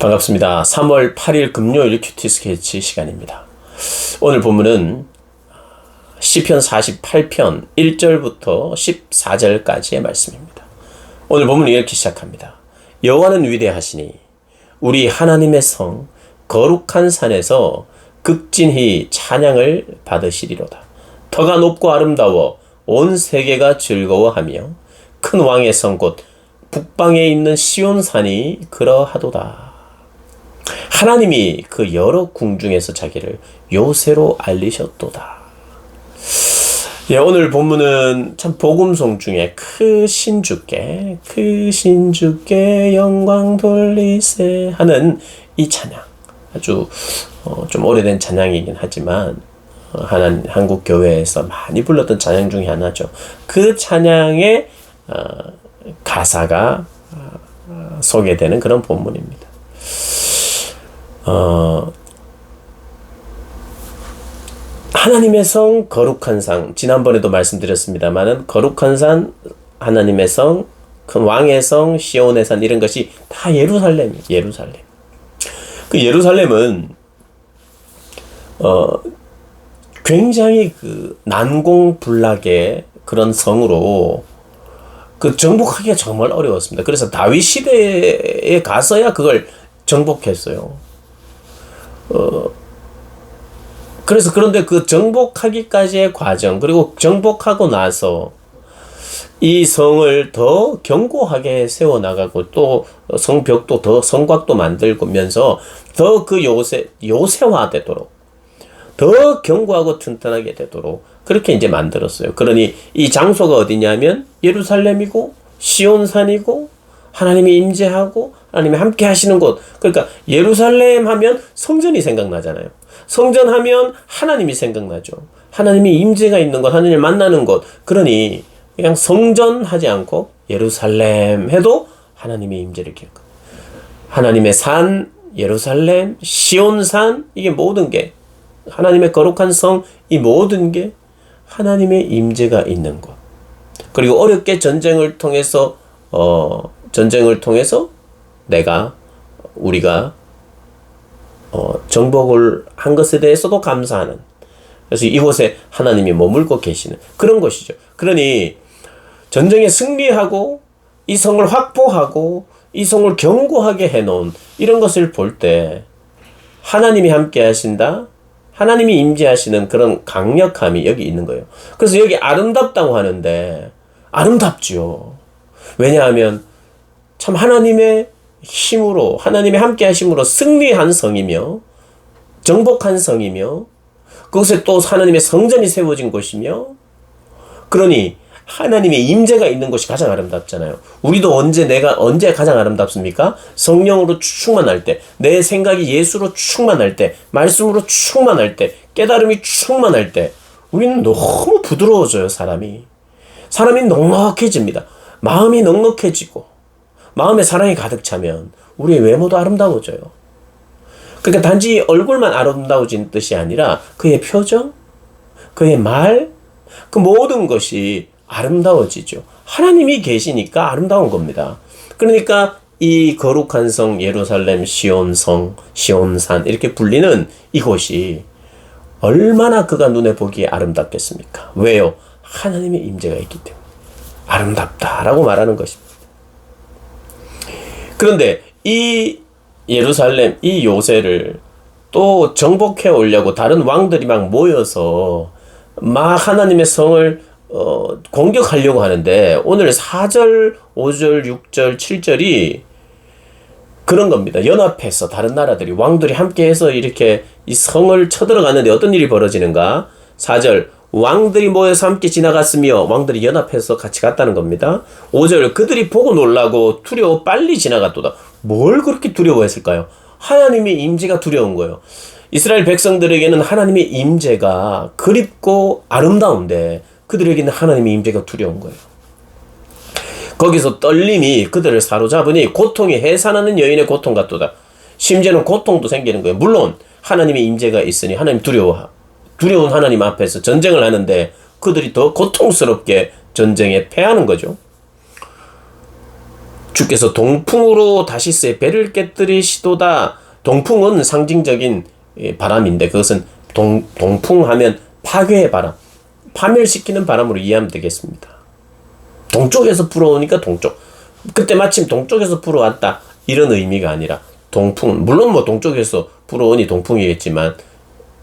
반갑습니다. 3월 8일 금요일 큐티 스케치 시간입니다. 오늘 본문은 시편 48편 1절부터 14절까지의 말씀입니다. 오늘 본문은 이렇게 시작합니다. 여호와는 위대하시니 우리 하나님의 성 거룩한 산에서 극진히 찬양을 받으시리로다. 터가 높고 아름다워 온 세계가 즐거워하며 큰 왕의 성 곧 북방에 있는 시온산이 그러하도다. 하나님이 그 여러 궁중에서 자기를 요새로 알리셨도다. 오늘 본문은 참 복음송 중에 크신 주께 영광 돌리세 하는 이 찬양, 아주 좀 오래된 찬양이긴 하지만 한국 교회에서 많이 불렀던 찬양 중에 하나죠. 그 찬양의 가사가 소개되는 그런 본문입니다. 하나님의 성 거룩한 산, 지난번에도 말씀드렸습니다만은 거룩한 산, 하나님의 성, 큰 왕의 성, 시온의 산, 이런 것이 다 예루살렘이에요. 예루살렘. 그 예루살렘은 굉장히 그 난공불락의 그런 성으로 그 정복하기가 정말 어려웠습니다. 그래서 다윗 시대에 가서야 그걸 정복했어요. 그런데 그 정복하기까지의 과정, 그리고 정복하고 나서 이 성을 더 견고하게 세워나가고 또 성벽도 더 성곽도 만들면서 더 그 요새화되도록 더 견고하고 튼튼하게 되도록 그렇게 이제 만들었어요. 그러니 이 장소가 어디냐면 예루살렘이고 시온산이고 하나님이 임재하고 하나님이 함께 하시는 곳. 그러니까 예루살렘 하면 성전이 생각나잖아요. 성전 하면 하나님이 생각나죠. 하나님이 임재가 있는 곳, 하나님을 만나는 곳. 그러니 그냥 성전 하지 않고 예루살렘 해도 하나님의 임재를 기억합니다. 하나님의 산, 예루살렘, 시온산, 이게 모든 게 하나님의 거룩한 성, 이 모든 게 하나님의 임재가 있는 곳. 그리고 어렵게 전쟁을 통해서 우리가 정복을 한 것에 대해서도 감사하는, 그래서 이곳에 하나님이 머물고 계시는 그런 곳이죠. 그러니 전쟁에 승리하고 이 성을 확보하고 이 성을 견고하게 해놓은 이런 것을 볼 때 하나님이 함께 하신다, 하나님이 임재하시는 그런 강력함이 여기 있는 거예요. 그래서 여기 아름답다고 하는데 아름답죠. 왜냐하면 참 하나님의 힘으로, 하나님의 함께 하심으로 승리한 성이며 정복한 성이며 그곳에 또 하나님의 성전이 세워진 곳이며, 그러니 하나님의 임재가 있는 곳이 가장 아름답잖아요. 우리도 언제 가장 아름답습니까? 성령으로 충만할 때, 내 생각이 예수로 충만할 때, 말씀으로 충만할 때, 깨달음이 충만할 때 우리는 너무 부드러워져요. 사람이 넉넉해집니다. 마음이 넉넉해지고 마음에 사랑이 가득 차면 우리의 외모도 아름다워져요. 그러니까 단지 얼굴만 아름다워진 뜻이 아니라 그의 표정, 그의 말, 그 모든 것이 아름다워지죠. 하나님이 계시니까 아름다운 겁니다. 그러니까 이 거룩한 성 예루살렘, 시온성, 시온산 이렇게 불리는 이곳이 얼마나 그가 눈에 보기에 아름답겠습니까? 왜요? 하나님의 임재가 있기 때문에 아름답다라고 말하는 것입니다. 그런데 이 예루살렘, 이 요새를 또 정복해 오려고 다른 왕들이 막 모여서 막 하나님의 성을 공격하려고 하는데, 오늘 4절, 5절, 6절, 7절이 그런 겁니다. 연합해서 다른 나라들이, 왕들이 함께해서 이렇게 이 성을 쳐들어가는데 어떤 일이 벌어지는가? 4절, 왕들이 모여서 함께 지나갔으며, 왕들이 연합해서 같이 갔다는 겁니다. 5절, 그들이 보고 놀라고 두려워 빨리 지나갔도다. 뭘 그렇게 두려워했을까요? 하나님의 임재가 두려운 거예요. 이스라엘 백성들에게는 하나님의 임재가 그립고 아름다운데 그들에게는 하나님의 임재가 두려운 거예요. 거기서 떨림이 그들을 사로잡으니 고통이 해산하는 여인의 고통 같도다. 심지어는 고통도 생기는 거예요. 물론 하나님의 임재가 있으니 하나님 두려운 하나님 앞에서 전쟁을 하는데 그들이 더 고통스럽게 전쟁에 패하는 거죠. 주께서 동풍으로 다시스의 배를 깨뜨리시도다. 동풍은 상징적인 바람인데 그것은 동풍하면 파괴의 바람, 파멸시키는 바람으로 이해하면 되겠습니다. 동쪽에서 불어오니까 동쪽. 그때 마침 동쪽에서 불어왔다. 이런 의미가 아니라 동풍. 물론 뭐 동쪽에서 불어오니 동풍이겠지만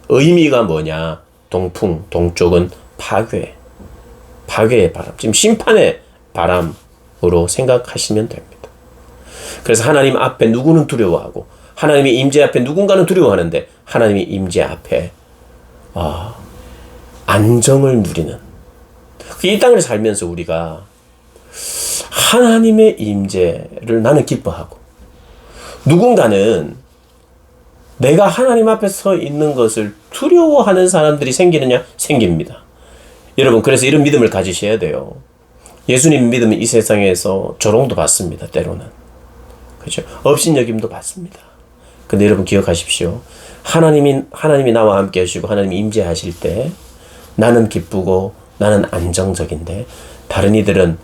의미가 뭐냐. 동풍, 동쪽은 파괴의 바람. 지금 심판의 바람으로 생각하시면 됩니다. 그래서 하나님 앞에 누구는 두려워하고 하나님의 임재 앞에 누군가는 두려워하는데 하나님의 임재 앞에 안정을 누리는 이 땅을 살면서 우리가 하나님의 임재를 나는 기뻐하고 누군가는 내가 하나님 앞에 서 있는 것을 두려워하는 사람들이 생기느냐? 생깁니다. 여러분 그래서 이런 믿음을 가지셔야 돼요. 예수님 믿음은 이 세상에서 조롱도 받습니다. 때로는. 그렇죠? 업신여김도 받습니다. 근데 여러분 기억하십시오. 하나님이 나와 함께 하시고 하나님이 임재하실 때 나는 기쁘고 나는 안정적인데 다른 이들은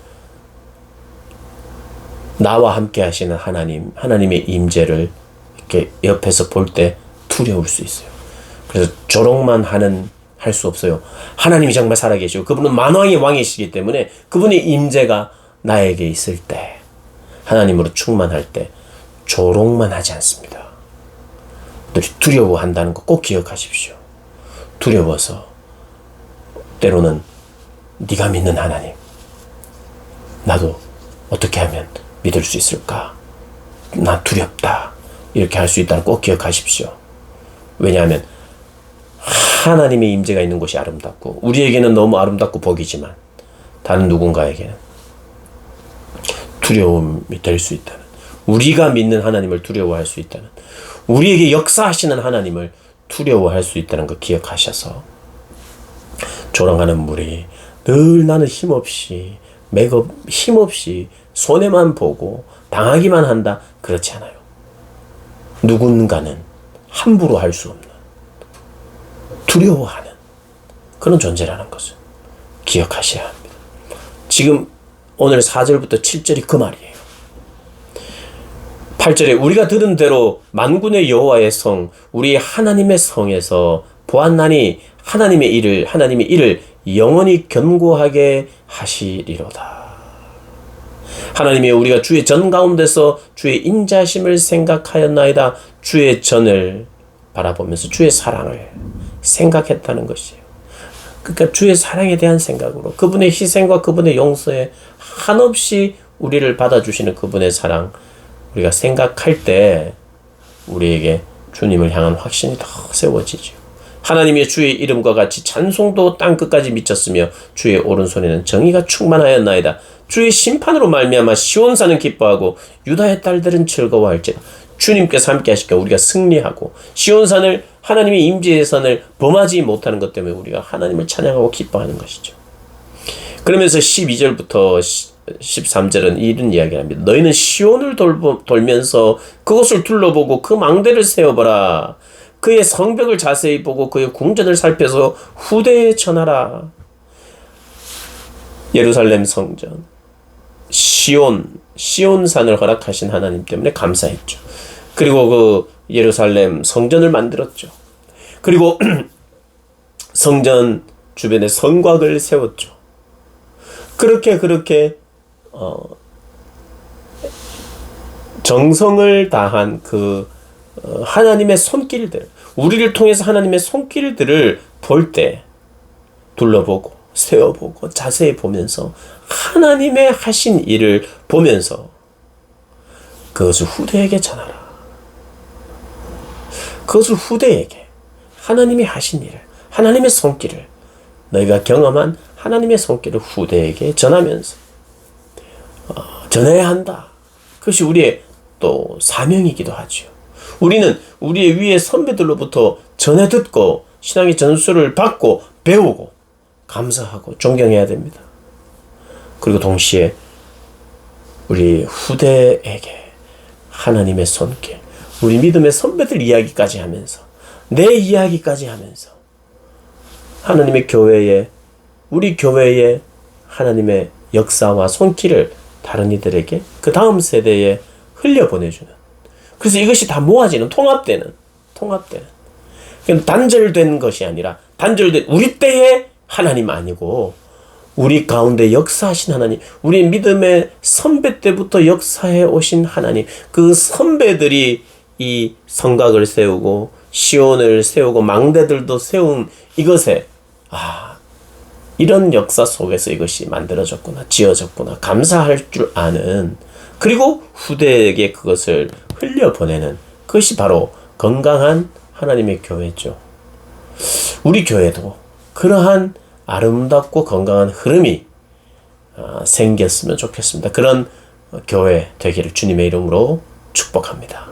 나와 함께 하시는 하나님의 임재를 이렇게 옆에서 볼 때 두려울 수 있어요. 그래서 조롱만 할 수 없어요. 하나님이 정말 살아계시고 그분은 만왕의 왕이시기 때문에 그분의 임재가 나에게 있을 때 하나님으로 충만할 때 조롱만 하지 않습니다. 두려워한다는 거 꼭 기억하십시오. 두려워서 때로는 네가 믿는 하나님 나도 어떻게 하면 믿을 수 있을까? 나 두렵다. 이렇게 할 수 있다는 꼭 기억하십시오. 왜냐하면 하나님의 임재가 있는 곳이 아름답고 우리에게는 너무 아름답고 복이지만 다른 누군가에게는 두려움이 될 수 있다는, 우리가 믿는 하나님을 두려워할 수 있다는, 우리에게 역사하시는 하나님을 두려워할 수 있다는 거 기억하셔서 조랑하는 물이 늘 나는 힘없이 손해만 보고 당하기만 한다. 그렇지 않아요. 누군가는 함부로 할 수 없는 두려워하는 그런 존재라는 것을 기억하셔야 합니다. 지금 오늘 4절부터 7절이 그 말이에요. 8절에 우리가 들은 대로 만군의 여호와의 성 우리 하나님의 성에서 보았나니 하나님의 일을 영원히 견고하게 하시리로다. 하나님이 우리가 주의 전 가운데서 주의 인자심을 생각하였나이다. 주의 전을 바라보면서 주의 사랑을 생각했다는 것이에요. 그러니까 주의 사랑에 대한 생각으로 그분의 희생과 그분의 용서에 한없이 우리를 받아주시는 그분의 사랑 우리가 생각할 때 우리에게 주님을 향한 확신이 더 세워지죠. 하나님의 주의 이름과 같이 찬송도 땅끝까지 미쳤으며 주의 오른손에는 정의가 충만하였나이다. 주의 심판으로 말미암아 시온산은 기뻐하고 유다의 딸들은 즐거워할지라. 주님께서 함께 하시니까 우리가 승리하고 시온산을 하나님의 임재의 산을 범하지 못하는 것 때문에 우리가 하나님을 찬양하고 기뻐하는 것이죠. 그러면서 12절부터 13절은 이런 이야기를 합니다. 너희는 시온을 돌면서 그것을 둘러보고 그 망대를 세워보라. 그의 성벽을 자세히 보고 그의 궁전을 살펴서 후대에 전하라. 예루살렘 성전 시온산을 허락하신 하나님 때문에 감사했죠. 그리고 그 예루살렘 성전을 만들었죠. 그리고 성전 주변에 성곽을 세웠죠. 그렇게 정성을 다한 그 하나님의 손길들, 우리를 통해서 하나님의 손길들을 볼 때 둘러보고 세워보고 자세히 보면서 하나님의 하신 일을 보면서 그것을 후대에게 전하라. 그것을 후대에게 하나님이 하신 일을, 하나님의 손길을, 너희가 경험한 하나님의 손길을 후대에게 전하면서 전해야 한다. 그것이 우리의 또 사명이기도 하죠. 우리는 우리의 위의 선배들로부터 전해 듣고 신앙의 전수를 받고 배우고 감사하고 존경해야 됩니다. 그리고 동시에 우리 후대에게 하나님의 손길, 우리 믿음의 선배들 이야기까지 하면서 내 이야기까지 하면서 하나님의 교회에, 우리 교회에 하나님의 역사와 손길을 다른 이들에게 그 다음 세대에 흘려보내주는. 그래서 이것이 다 모아지는, 통합되는. 단절된 것이 아니라 단절된 우리 때의 하나님 아니고 우리 가운데 역사하신 하나님, 우리 믿음의 선배 때부터 역사해 오신 하나님, 그 선배들이 이 성곽을 세우고 시온을 세우고 망대들도 세운 이것에 이런 역사 속에서 이것이 만들어졌구나, 지어졌구나, 감사할 줄 아는, 그리고 후대에게 그것을 흘려보내는, 그것이 바로 건강한 하나님의 교회죠. 우리 교회도 그러한 아름답고 건강한 흐름이 생겼으면 좋겠습니다. 그런 교회 되기를 주님의 이름으로 축복합니다.